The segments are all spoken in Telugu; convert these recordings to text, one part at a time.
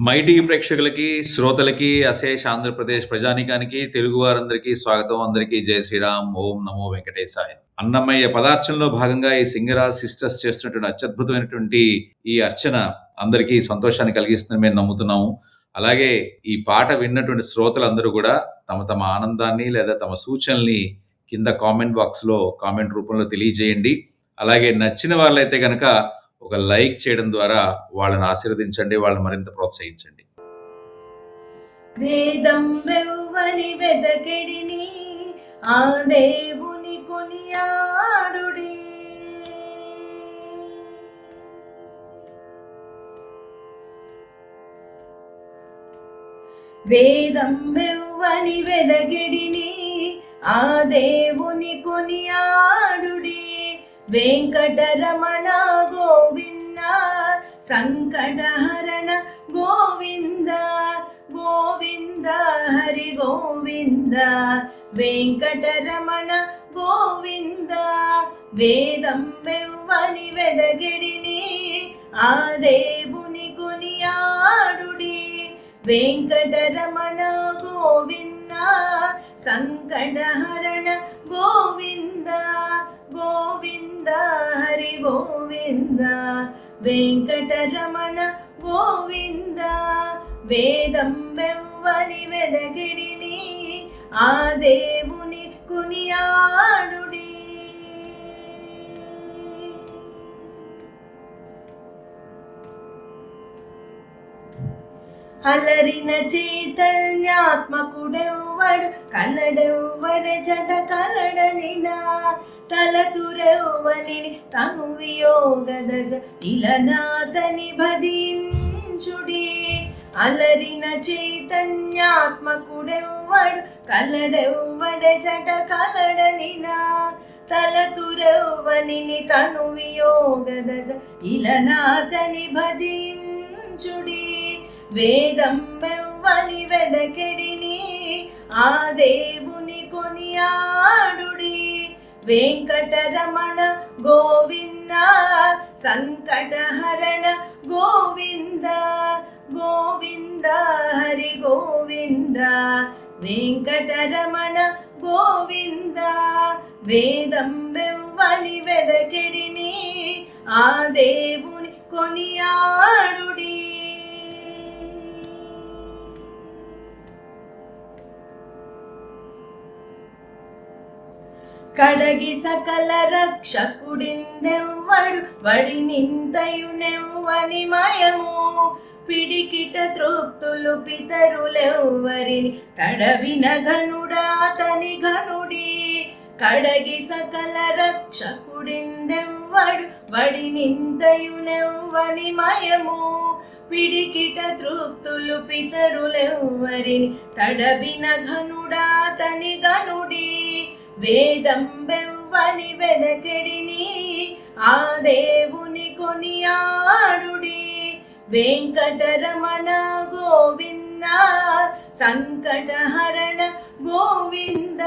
మైటీ ప్రేక్షకులకి, శ్రోతలకి, అశేష ఆంధ్రప్రదేశ్ ప్రజానీకానికి, తెలుగు వారందరికీ స్వాగతం. అందరికీ జై శ్రీరామ్. ఓం నమో వెంకటేశాయ. అన్నమయ్య పదార్చనలో భాగంగా ఈ సింగరాజ్ సిస్టర్స్ చేస్తున్నటువంటి అత్యద్భుతమైనటువంటి ఈ అర్చన అందరికీ సంతోషాన్ని కలిగిస్తుందని మేము నమ్ముతున్నాము. అలాగే ఈ పాట విన్నటువంటి శ్రోతలందరూ కూడా తమ తమ ఆనందాన్ని లేదా తమ సూచనల్ని కింద కామెంట్ బాక్స్లో కామెంట్ రూపంలో తెలియజేయండి. అలాగే నచ్చిన వాళ్ళైతే గనక ఒక లైక్ చేయడం ద్వారా వాళ్ళని ఆశీర్వదించండి, వాళ్ళని మరింత ప్రోత్సహించండి. వేదం వెవ్వని వెదకెడిని ఆ దేవుని కొనియాడుడి. వేదం వెవ్వని వెదకెడిని ఆ దేవుని కొనియాడుడి. వెంకటరమణ గోవింద సంకటహరణ గోవింద గోవింద హరి గోవింద వెంకటరమణ గోవింద. వేదం వెవ్వని వెదగిడిని ఆ దేవుని కొనియాడుడి. వెంకటరమణ గోవింద సంకటహరణ గోవింద గోవింద హరి గోవింద వెంకటరమణ గోవింద. వేదం వెవ్వని వెదగిడిని ఆ దేవుని కొనియాడుడి. అలరిన చైతన్యాత్మకుడెవ్వడు కలడెవ్వడే చట కలడనినా తలతురెవ్వని తను వియోగ దశ ఇలనాతని భజించుడి. అలరిన చైతన్యాత్మకుడెవ్వడు కలడెవ్వడే చట కలడనినా తలతురెవ్వని తను వియోగ దశ ఇలనాతని భజించుడి. వేదం వెవ్వని వెదకెడిని ఆ దేవుని కొనియాడుడి. వెంకటరమణ గోవింద సంకటహరణ గోవింద గోవింద హరి గోవింద వెంకటరమణ గోవింద. వేదం వెవ్వని వెదకెడిని ఆ దేవుని కొనియాడుడి. కడగి సకల రక్షకుడిందెవ్వడు వడినింతయునెవ్వని మయము పిడికిట తృప్తులు పితరులెవ్వరిని తడవిన ఘనుడాతని ఘనుడి. కడగి సకల రక్షకుడిందెవ్వడు వడినింతయునెవ్వని మయము పిడికిట తృప్తులు పితరులెవ్వరిని తడవిన ఘనుడాతని ఘనుడి. వేదం వెవ్వని వెదకెడిని ఆ దేవుని కొనియాడుడి. వెంకటరమణ గోవింద సంకటహరణ గోవింద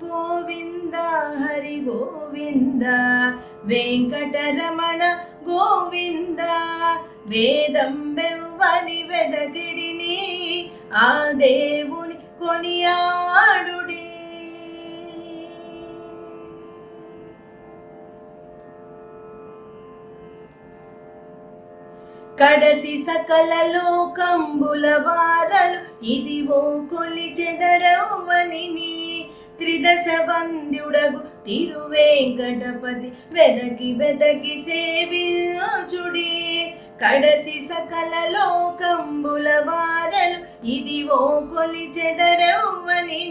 గోవింద హరి గోవింద వెంకటరమణ గోవింద. వేదం వెవ్వని వెదకిడిని ఆ దేవుని కొనియాడుడి. కడసి సకల లోకంబుల వారలు ఇదివో కొలిచెదరవ్వని త్రిదశ వంద్యుడగు తిరువేంకటపతి వెదకి వెదకి సేవించుడి. కడసి సకల లోకంబుల వారలు ఇదివో కొలిచెదరవ్వని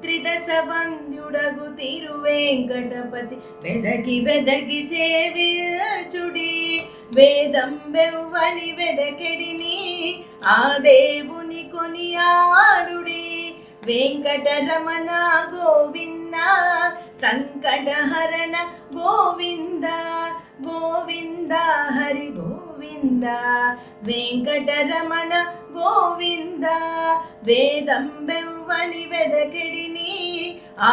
త్రిదశ వంద్యుడగు తిరువేంకటపతి వెదకి వెదకి సేవించుడి. వేదం వెవ్వని వెదకెడిని ఆ దేవుని కొనియాడుడి. వెంకటరమణ గోవింద సంకటహరణ గోవింద గోవింద హరి గోవింద వెంకటరమణ గోవింద. వేదం వెవ్వని వెదకిడిని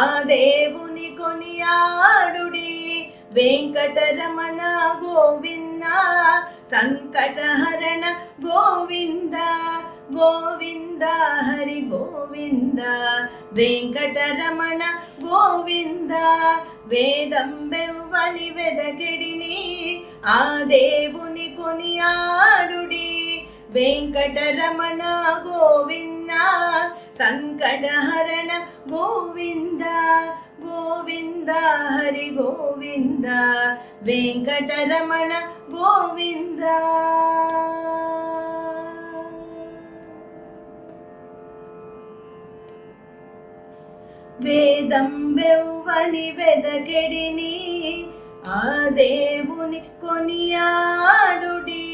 ఆ దేవుని కొనియాడుడి. వెంకటరమణ గోవింద సంకటహరణ గోవింద గోవింద హరి గోవింద వెంకటరమణ గోవింద వేదం బెవ్వని వెదకెడిని ఆ దేవుని కొనియాడుడి వెంకటరమణ గోవింద సంకటహరణ గోవింద గోవింద హరి గోవింద వెంకటరమణ గోవింద. వేదం బెవ్వని వెదకెడిని ఆ దేవుని కొనియాడుడి